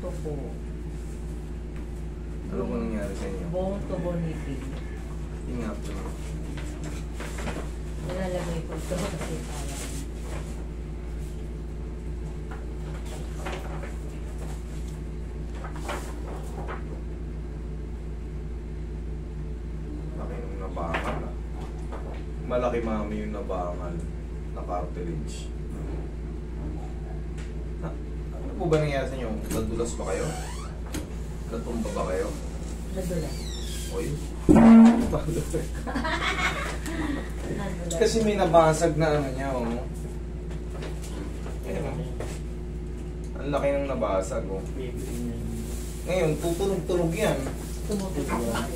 to po. Ano po nangyari sa inyo? Bone to bone nipple. Tingnan po. Nilalagay ko ito kasi parang Laki nung nabangal ah. Malaki mami yung nabangal na cartilage. Ano po ba nangyari sa inyo? Nadulas ba kayo? Natumba ba kayo? nadulas. Oy. Nadulas. Kasi may nabasag na ano niya, oh. Ayan, oh. Ang laki ng nabasag, oh. Ngayon, tutunog-tunog yan. Tumutulog.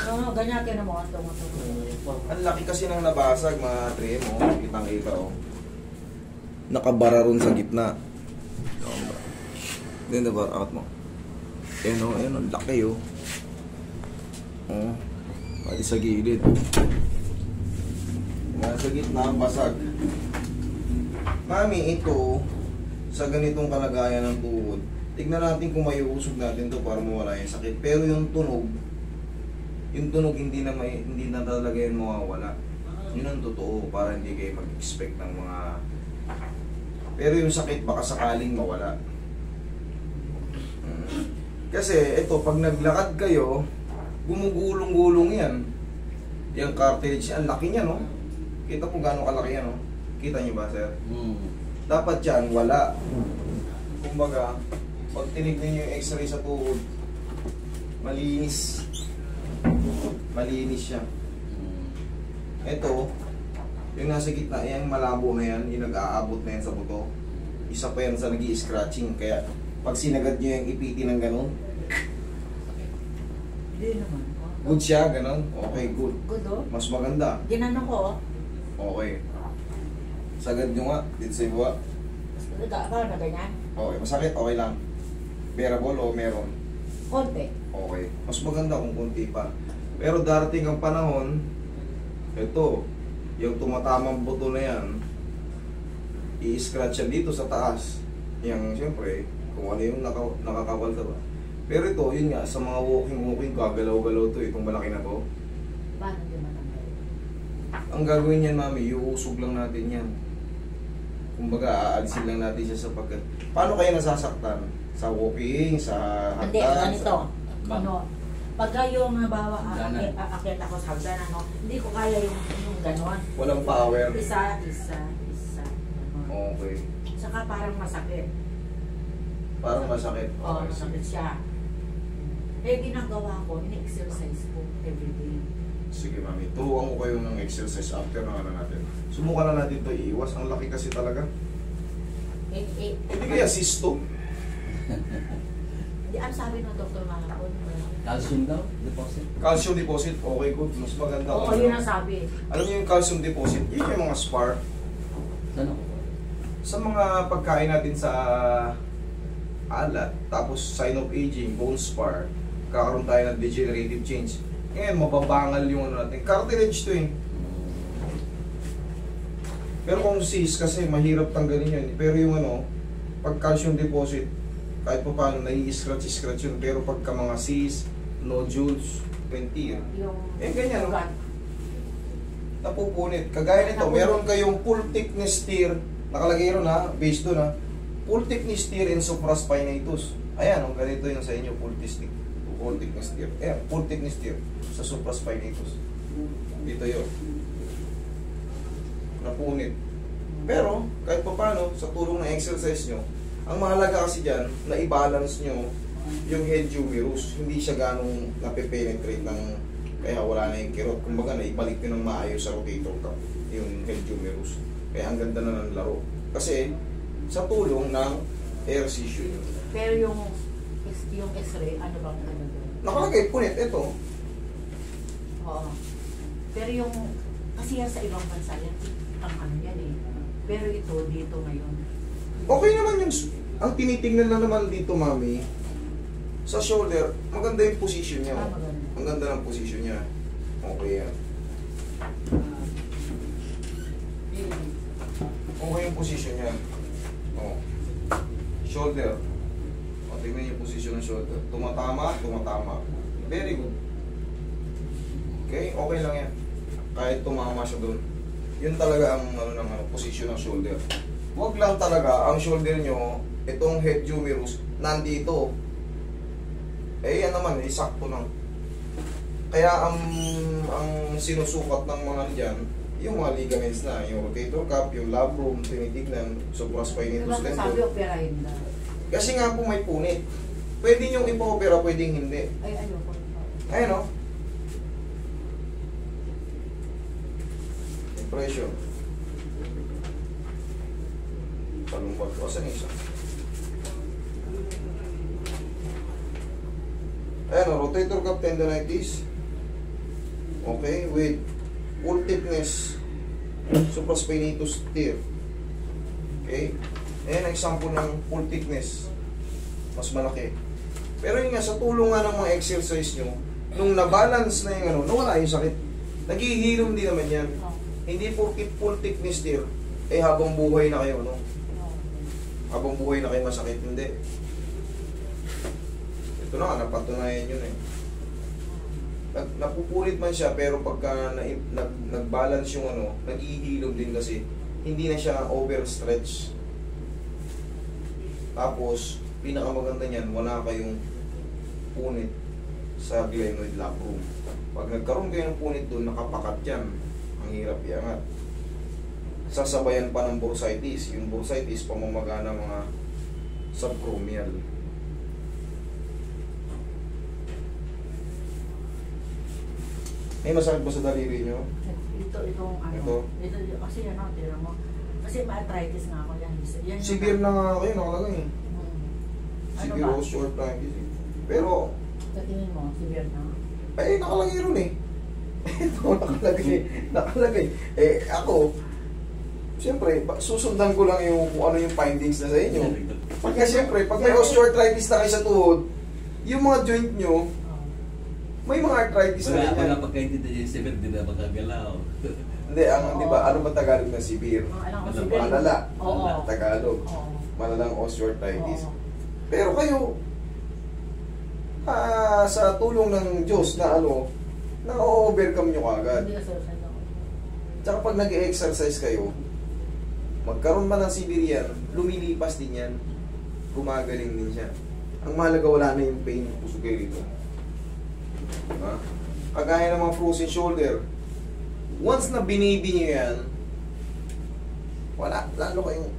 Oo, ganyan ka na mo. Tumutulog. Ang laki kasi ng nabasag, mga tre mo. Kitang-kita, oh. Nakabara ron sa gitna. Then, diba, out mo. Ayan, oh. Ayan, ang laki, oh. Oh. Pati sa gilid. Nasa gitna ang basag. Mami, ito, sa ganitong kalagayan ng tuhod, tignan natin kung may uusog natin to para mawala yung sakit. Pero yung tunog hindi na talaga yun mawawala. Yun ang totoo para hindi kayo mag-expect ng mga... Pero yung sakit baka sakaling mawala. Kasi ito, pag naglakad kayo, gumugulong-gulong yan. Yung cartilage, ang laki niya, no? Kita po gano'ng kalaki yan, no? Kita niyo ba, sir? Dapat yan, wala. Kumbaga, pag tinignan niyo yung x-ray sa tuhod, malinis. Malinis siya. Ito, yung nasa gitna, yung malabo na yan, yung nag-aabot na yan sa buto. Isa pa yan sa nag-i-scratching. Kaya, pag sinagad niyo yung ipiti ng gano'n, Hindi naman. good siya, gano'n. Okay, good. Good, oh. Mas maganda. Ginano ko, oh. Okay. Sagad nyo nga, dito sa iba. Paano na ganyan? Okay, masakit, okay lang. Bearable o meron? Konti. Okay. Mas maganda kung konti pa. Pero darating ang panahon, ito, yung tumatamang buto na yan, i-scratch yan dito sa taas. Yang, siyempre, kung ano yung nakakawal ka ba. Pero ito, yun nga, sa mga walking, gagalaw-galaw to, itong malaki na to. Paano di matanggal? Ang gagawin yan, mami, iuusog lang natin yan. Kumbaga, aalisin lang natin siya sa pagkat... Paano kayo nasasaktan? Sa walking, sa Hindi, hagdan? ganito. Ano, pagka yung nabawa, aakyat ako sa hagdan, ano, hindi ko kaya yung gano'n. Walang power. Isa. Gano'n. Okay. Saka parang masakit. Parang masakit. Oo, Okay. masakit siya. Eh, ginagawa ko, in-exercise ko everyday. Sige, mami. Turuan ko kayo ng exercise after ng ano natin. Subukan na natin ito iiwas. Ang laki kasi talaga. Hindi kaya cysto? Hindi, ang sabi ng doktor Malakon. Calcium daw? Deposit? Calcium deposit. Okay, good. Mas maganda. Oo, kung yun ano. ang sabi. Alam niyo yung calcium deposit? Yun yung mga spar. Ano? Sa mga pagkain natin sa alat, tapos sign of aging, bone spar, kakaroon tayo ng degenerative change. Ngayon, mababangal yung ano natin. Cartilage to eh. Pero kung cyst, kasi mahirap tanggalin yun. Pero yung ano, pag calcium deposit, kahit pa paano, nai-scratch yun. Pero pagka mga cyst, nodules, 20 yun. Yung Ganyan, no? ugat. Napupunit. Kagaya nito, meron kayong full thickness tear, nakalagay ron ha, based doon ha, full thickness tear in supraspinatus. Ayan, ang ganito yung sa inyo, full thickness tear. Ayan, full thickness tear sa supraspinatus. Dito yun. Napunit. Pero, kahit pa paano, sa tulong ng exercise nyo, ang mahalaga kasi dyan, na i-balance nyo yung head humerus. Hindi siya ganong nape-penetrate ng, kaya wala na yung kirot. Kumbaga, naibalik nyo ng maayos sa rotator cuff, yung head humerus. Kaya ang ganda na ng laro. Kasi, sa tulong ng air tissue nyo. Pero yung x-ray, ano bang ano doon? Nakalagay, punit, ito. Oo. Pero yung, kasi yan sa ibang bansa yan, ang ano yan eh. Pero ito, dito ngayon. Okay naman yung, ang tinitingnan lang naman dito, mami, sa shoulder, maganda yung position niya. Maganda. Ang ganda ng position niya. Okay yan. Okay yung position niya. Oh. Shoulder. tingnan yung posisyon ng shoulder. Tumatama, tumatama. Very good. Okay, okay lang yan. Kahit tumama siya doon. Yun talaga ang posisyon ng shoulder. Huwag lang talaga ang shoulder nyo, itong head humerus, nandito. Eh yan naman, sakto lang. Kaya ang sinusukat ng mga dyan, yung mga ligaments na, yung rotator cuff, yung labrum, tinitignan, supraspinatus Diba sabi, tendon. operahin na. Kasi nga po may punit. Pwede nyo ipa-opera, pwedeng hindi. Ay, ayoko. Ayun o. Impression. Palumpat ko. Asan isa? Ayan o, rotator cuff tendonitis. Okay, with full thickness supraspinatus tear. Okay? Ayan ang example ng full thickness. Mas malaki. Pero yun nga, sa tulong nga ng mga exercise nyo, nung na-balance na yung nawala yung sakit. Naghihilom din naman yan. Oh. Hindi porkit full thickness tear, eh habang buhay na kayo, no? Habang buhay na kayo masakit, hindi. Ito na, napatunayan yun eh. Napupulit man siya, pero pagka nag-balance yung naghihilom din kasi, hindi na siya overstretch. Tapos, pinakamaganda niyan, wala kayong punit sa glenoid labrum. Pag nagkaroon kayo ng punit doon, nakapakat yan. Ang hirap iangat. Sasabayan pa ng bursitis. Yung bursitis, pamamaga ng mga subchromial. May masakit ba sa daliri nyo? Itong ano. Ito, kasi tira mo. Kasi ma-arthritis nga ako yan. Yan Severe na nga kayo, nakalagay. Ano Severe ba? osteoarthritis. Pero, Sa tingin mo, severe na. ay, nakalagay ron eh. Ito, nakalagay. Eh, ako, siyempre, susundan ko lang yung kung ano yung findings na sa inyo. Pagka siyempre, pag may osteoarthritis na kayo sa tuhod, yung mga joint nyo, may mga arthritis na rin yan. Wala pagkaintindi yung severe, di na magagalaw. Hindi, di ba, ano ba Tagalog na severe? Alam ko, Malala. severe. Malala. Oo. Tagalog. Oo. Malalang osteoarthritis. Oo. Pero kayo, sa tulong ng Diyos na na-overcome nyo kagad. Hindi ka susunod ako. Tsaka pag nag-exercise kayo, magkaroon man ng severe yan, lumilipas din yan. Gumagaling din siya. Ang mahalaga, wala na yung pain ng puso kayo rito. Diba? Kagaya ng mga frozen shoulder, once na binibi nyo yan, wala, lalo kayong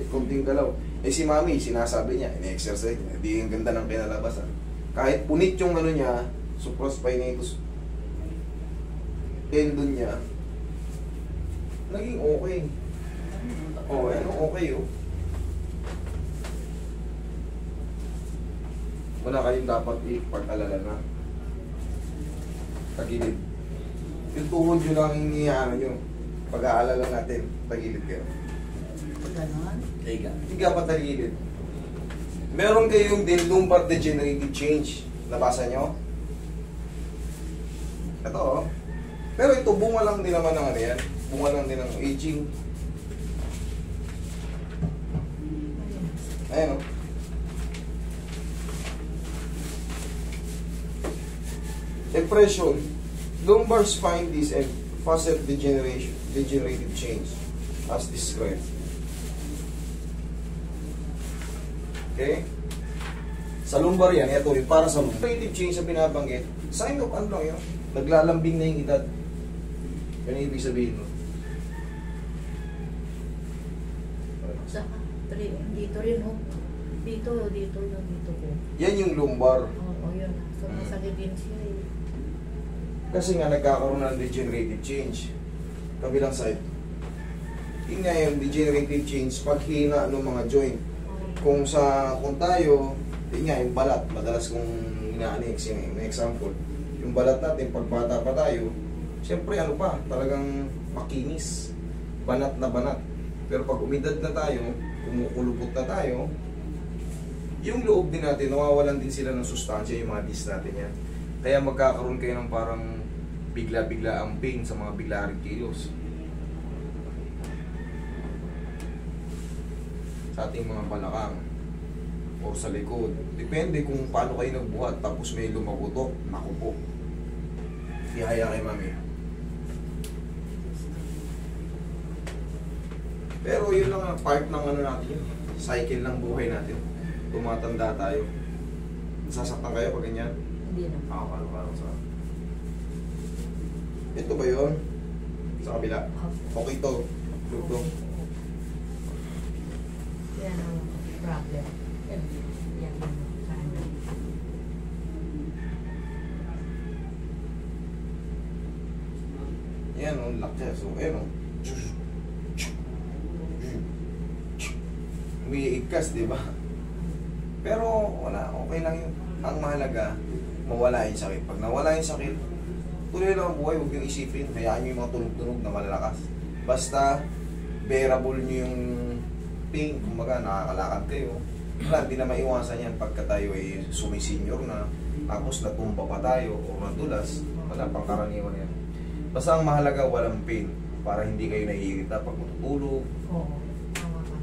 konting galaw. Eh si mami, sinasabi niya, in-exercise niya, hindi yung ganda ng kinalabasan. Kahit punit yung niya, supraspinatus tendon niya, naging okay. Okay oh. Wala kayong dapat ipag-alala na. Tagilid. Yung tuhod nyo lang yung nyo. Pag-aalala natin, tagilid kayo. Ganon. Teka. Higa pa tagilid. Meron kayong din lumbar degenerative change. Nabasa nyo? Ito oh. Pero ito, bunga lang din naman ng yan. Bunga lang din ng aging. Ayan oh. Depression, lumbar spine disease and facet degenerative change as described. Okay? Sa lumbar yan, ito yung para sa degenerative change na binabanggit, sign of ano lang yun? Naglalambing na yung edad. Yan yung ibig sabihin mo. Saka, dito rin oh. Dito ko. Yan yung lumbar. Oo, yun. So, masakit din siya eh. Kasi nga nagkakaroon ng degenerative change. Kabilang side. Yun nga yung degenerative change, paghina ng mga joint. Kung tayo, yun nga yung balat, madalas kong ina-annex yung example. Yung balat natin, pag bata pa tayo, siyempre talagang makinis. Banat na banat. Pero pag umidad na tayo, kumukulubot na tayo, yung loob din natin, nawawalan din sila ng sustansya, yung mga disc natin yan. Kaya magkakaroon kayo ng parang bigla-bigla ang pain sa mga bigla-ring kilos. Sa ating mga balakang. or sa likod. Depende kung paano kayo nagbuhat, tapos may lumagutok, naku po. Ihaya kay mami. Pero yun lang ang part ng ano natin, cycle ng buhay natin. Tumatanda tayo. Sasaktan kayo pag ganyan? Hindi na. Parang sa... Ito ba yun? Sa kabila? Okay to. Luto. Yan ang problem. Yan ang ano. Yan o, laki. So, ayan o. Umiikas, di ba? Pero wala, okay lang yun. Ang mahalaga, mawala yung sakit. Pag nawala yung sakit, tuloy lang ang buhay, huwag yung isipin. Hayaan nyo yung mga tunog-tunog na malalakas. Basta, bearable nyo yung pain. Kumbaga, nakakalakad kayo. Wala, hindi na maiwasan yan pagka tayo ay sumisenior na. Tapos natumba pa tayo o nadulas. Wala, pang karaniwan yan. Basta ang mahalaga, walang pain. Para hindi kayo naiirita pag matutulog. Oo. Tama ka.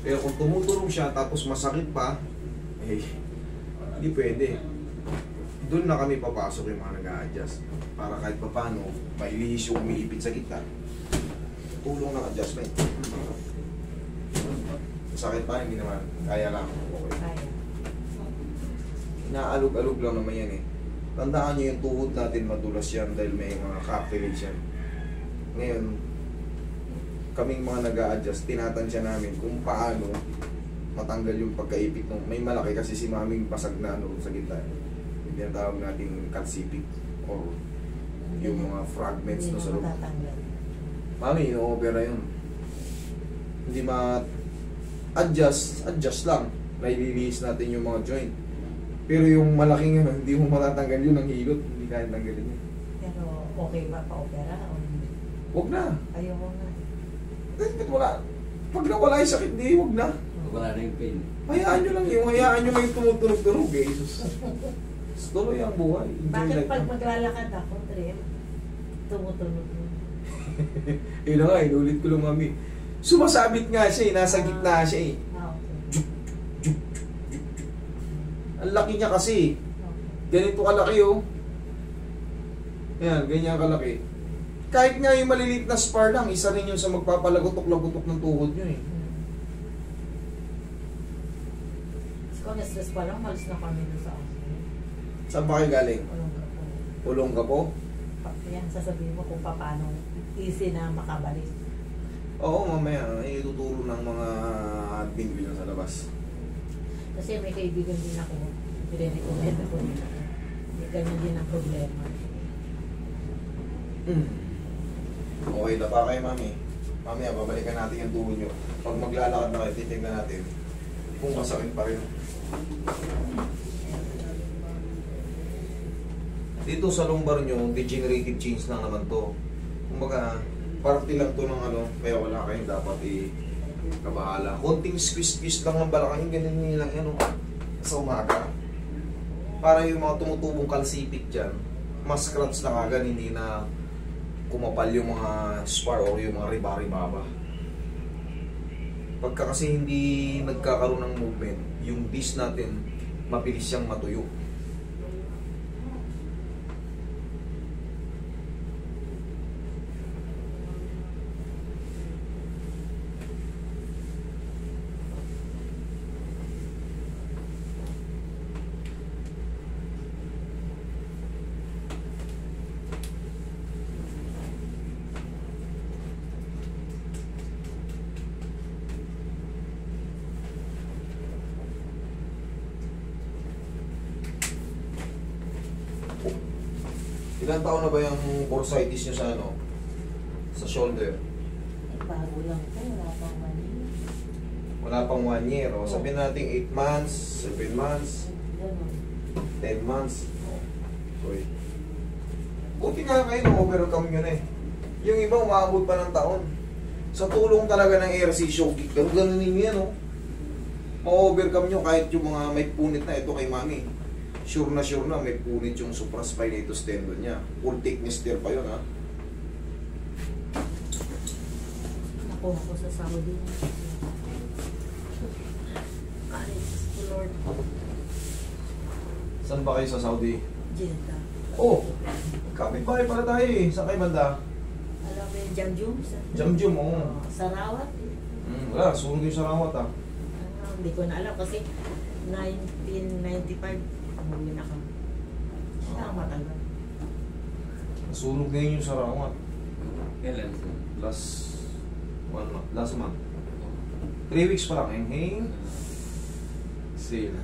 Pero kung tumutunog siya tapos masakit pa, eh, hindi pwede. Doon na kami papasok yung mga nag-a-adjust. Para kahit pa paano, mailihis yung umiipit sa gitna. Tulong ng adjustment. Masakit pa, hindi naman. Kaya lang. Okay. Kaya. Inaalog-alog lang naman yan eh. Tandaan nyo yung tuhod natin madulas yan dahil may mga cartilage yan. Ngayon, kaming mga nag-a-adjust, tinatansya namin kung paano matanggal yung pagkaipit nung may malaki kasi si maming basag na ano sa gitna. Hindi ang tawag nating calcific or yung mga fragments no sa loob. Matatanggal. Mami, ino-opera yun. Hindi adjust lang. Naililinis natin yung mga joint. Pero yung malaking yun, hindi mo matatanggal yun ng hilot. Hindi kaya tanggalin yun. Pero okay ba pa-opera? O hindi? Huwag na. Ayaw mo na. Bakit wala? Pag nawala yung sakit, di, huwag na. Wala na yung pain. Hayaan nyo lang yung, hayaan nyo lang yung tumutunog-tunog eh. Jesus. Tuloy ang buhay. Enjoy Bakit life. pag maglalakad ako, Trem, tumutunog mo? Yun na nga, inulit ko lang mami. Sumasabit nga siya eh, nasa gitna siya eh. Ah, okay. Ang laki niya kasi. Okay. Ganito kalaki oh. Ayan, ganyan kalaki. Kahit nga yung maliliit na spar lang, isa rin yun sa magpapalagotok-lagotok ng tuhod nyo eh. Kung na-stress pa lang, malis na kami doon sa akin. Saan ba kayo galing? Walang ka po. Ulong ka po? Yan, sasabihin mo kung paano easy na makabalik. Oo, mamaya. Ituturo ng mga admin ko dyan sa labas. Kasi may kaibigan din ako, pinrecommend ako nila. May ganyan din ang problema. Okay, dapa kayo mami. Mamaya, babalikan natin yung tuhod nyo. Pag maglalakad na kayo, titignan natin kung masakit pa rin. Dito sa lumbar nyo, degenerative change lang naman to. Kumbaga, parte lang to ng ano, kaya wala kayong dapat kabahala. Konting squeeze-squeeze lang ng balakang, ganyan lang yan sa umaga. Para yung mga tumutubong calcific dyan, mas scratch na agad, hindi na kumapal yung mga spar o yung mga riba-ribaba. Pagka kasi hindi nagkakaroon ng movement, yung disc natin, mabilis siyang matuyo. Ilan taon na ba yung bursitis nyo sa ano? Sa shoulder? Bago lang po, wala pang mali. Wala pang 1 year. O, sabihin natin 8 months, 7 months, Ganun. 10 months. Sorry. Buti nga kayo na-overcome nyo na eh. Yung iba umaabot pa ng taon. Sa tulong talaga ng ehersisyo, ganun ninyo yan oh. Ma-overcome nyo kahit yung mga may punit na ito kay mami. sure na may punit yung supraspinatus tendon niya. Full thickness there pa yun, ha? Nakuha ko sa Saudi. Aris, Lord. Saan ba kayo sa Saudi? Jeddah. Oh! Kapit-bahay pala tayo eh. Saan kayo banda? Alam mo yung Jamjum? Jamjum, oo. Sarawat. Wala, sunog yung Sarawat, ha? Hindi ko na alam kasi 1995 umuwi na kami. Siya ang matagal. Nasunog ngayon yung Sarawat. Kailan sir? Last month. 3 weeks pa lang, heng. Sale.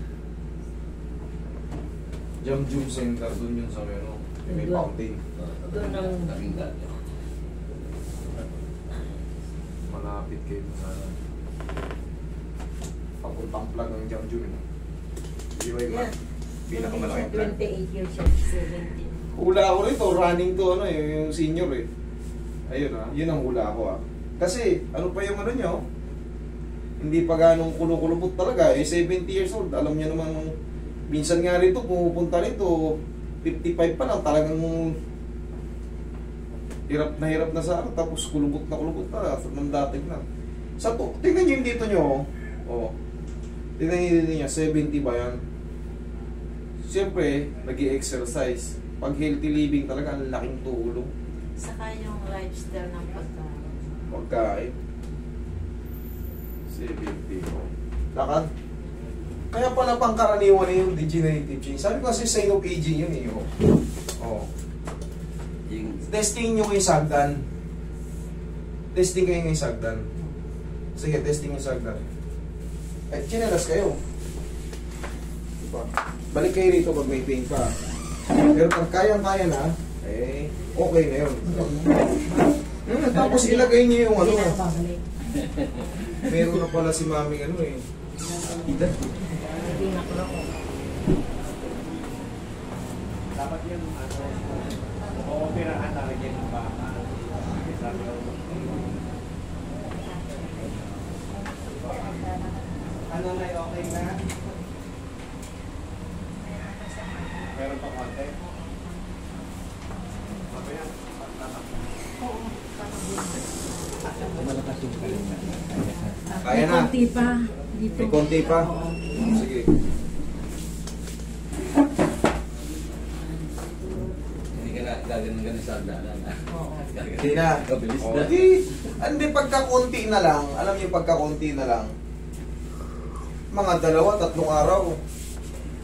Jamjum Center, dun yun sa meron. May Doon. fountain. Doon ang- Kaming dati. Malapit kayo sa papuntang plug ng Jamjum. Di ba yung Yeah. pinakamalaking plug? 28 years siya, 17. Hula ako rito, running to ano eh, yung senior eh. Ayun yun ang hula ko Kasi ano pa yung ano nyo, hindi pa ganong kulukulubot talaga eh, 70 years old. Alam niyo naman nung minsan nga rito, pumupunta rito, 55 pa lang, talagang hirap na sa akin, tapos kulubot na ng dating na. Tingnan nyo yung dito nyo, tingnan nyo dito niya, 70 ba yan? Siyempre, nag-i-exercise. Pag healthy living talaga, ang laking tulong. Saka yung lifestyle ng Pagkain. 70. Lakad. Kaya pala pangkaraniwan na yung degenerative change. Sabi ko kasi sign of aging yun eh. Yung Testing nyo yung sagdan. Testing kayo yung sagdan. Sige, testing yung sagdan. Chinelas kayo. Diba? Balik kayo rito pag may pain pa. Pero pag kayang-kaya na, okay na yun. Tapos ilagay niyo yung ano. Meron na pala si maming ano eh. edad. Hindi na ko lang. Dapat yun, operahan talaga yung baka. Ano na, okay na? Meron pa konti? Okay na. Malakas yung kalinga. Kaya na. Konti pa. Dito. May konti pa. Sige. Hindi ka na gaganon sa daanan. Oo. Hindi na. Kabilis Oh, na. hindi pagkakunti na lang. Alam niyo pagkakunti na lang. Mga 2-3 araw.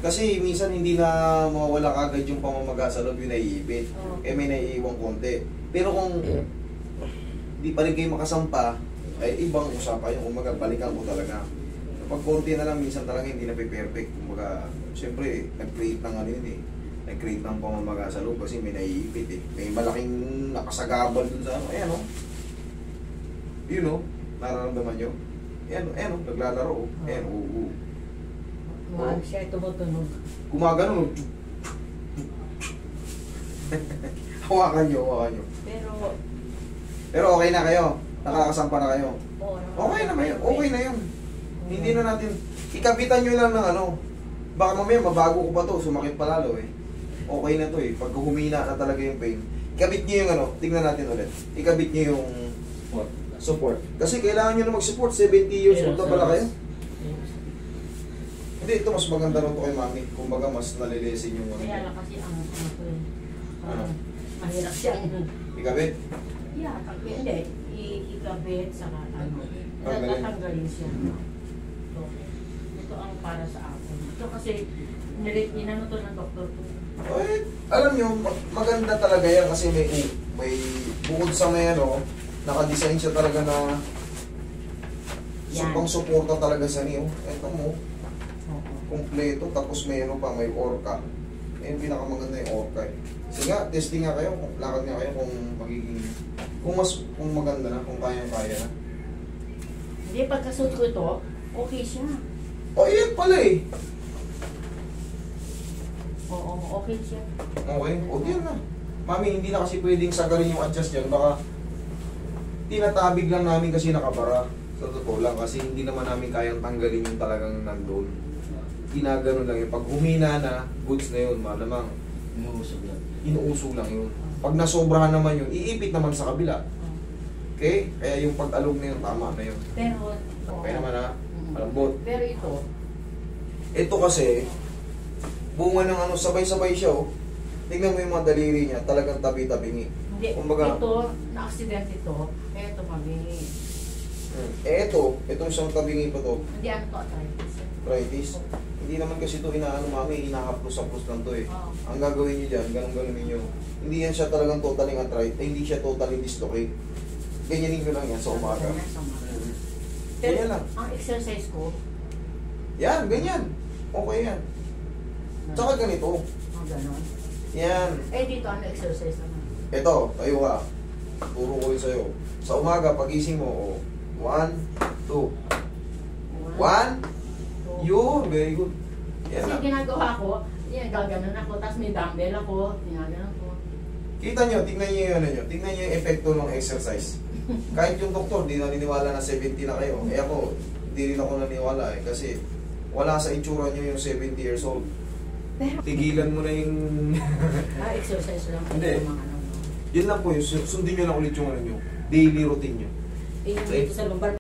Kasi minsan hindi na mawawala kagad yung pamamaga sa loob, yung naiipit. May naiiwang konti. Pero kung di pa rin kayo makasampa, ay ibang usapan yung kumaga, balikan ko talaga. Pag konti na lang, minsan talaga hindi na perfect. Kumaga, siyempre, nag-create ng ano yun eh. Nag-create ng pamamaga sa loob kasi may naiipit eh. May malaking nakasagabal dun sa ano. Ayan o. Yun o. Nararamdaman nyo. Ayan o. Naglalaro o. Ayan o. Mahal siya, tumutunog. Gumagano. Hawakan nyo. Pero okay na kayo. Nakakasampa na kayo. Okay naman yun. Okay na yun. Hindi na natin. Ikabitan nyo lang ng ano. Baka mamaya mabago ko pa to. Sumakit pa lalo eh. Okay na to eh. Pag humina na talaga yung pain. Ikabit nyo yung ano. Tingnan natin ulit. Ikabit nyo yung support. Kasi kailangan nyo na mag-support. 70 years old na pala kayo. Hindi, ito mas maganda rin to kay mami. Kumbaga mas nalilesin yung ano. Kaya lang kasi ang ano ko eh. Ano? Mahirap siya. Ikabit. Yeah, hindi. Ikabit saka ano. Tanggalin. Tatanggalin siya. Ito ang para sa akin. Ito kasi inano to ng doktor ko. Ay, alam nyo, maganda talaga yan kasi may bukod sa may ano, naka-design siya talaga na pang suporta talaga sa niyo. Ito mo, kompleto, tapos may ano pa, may orca. Yung pinakamaganda yung orca eh. Sige nga, testing nga kayo, lakad nga kayo kung magiging, kung maganda na, kung kaya-kaya na. Hindi, pagkasuot ko ito, okay siya. O, yan pala eh. Oo, okay siya. Okay, o yan na. Mami, hindi na kasi pwedeng sagalin yung adjust yan. Baka tinatabig lang namin kasi nakabara. Sa totoo lang, kasi hindi naman namin kayang tanggalin yung talagang nandun. ginagano lang yun. Pag humina na, goods na yun, malamang Inuusog lang. inuusog lang yun. Pag nasobrahan naman yun, iipit naman sa kabila. Okay? Kaya yung pag-alog na yun, tama na yun. Pero, Okay naman ha, malambot. Pero ito, Ito kasi, bunga ng ano, sabay-sabay siya oh. Tingnan mo yung mga daliri niya, talagang tabi-tabingi. hindi, Kumbaga- ito, na-accident ito, eto kami. Itong isang tabingi pa to, Hindi ano to, arthritis. arthritis. Hindi naman kasi ito inaano mami, inahaplos-haplos lang to eh. Oo. Ang gagawin niyo dyan, ganun-ganun ninyo. Hindi yan siya talagang totally arthritis, hindi siya totally dislocate. Ganyanin ko lang yan sa umaga. Ganyan sa umaga. Mhm. Pero Ganyan lang. ang exercise ko, Yan, ganyan. Okay yan. Tsaka ganito. ganon. Yan. Eh dito, ano exercise naman? Ito, tayo ka. Turo ko yun sa'yo. Sa umaga, pagising mo, 1, 2. 1, yun, very good. Yan Kasi lang. ginagawa ko, yan, gaganon ako, tapos may dumbbell ako, ginaganon ko. Kita nyo, tingnan nyo yung ano nyo. Tingnan nyo yung epekto ng exercise. Kahit yung doktor, di naniniwala na 70 na kayo. Eh ako, di rin ako naniniwala eh. Kasi wala sa itsura nyo yung 70 years old. Pero, Tigilan mo na yung... exercise lang. Hindi. Yung mga ano. Yun lang po, yung sundin nyo lang ulit yung ano nyo. Daily routine nyo. Eh, yung dito sa lumbar,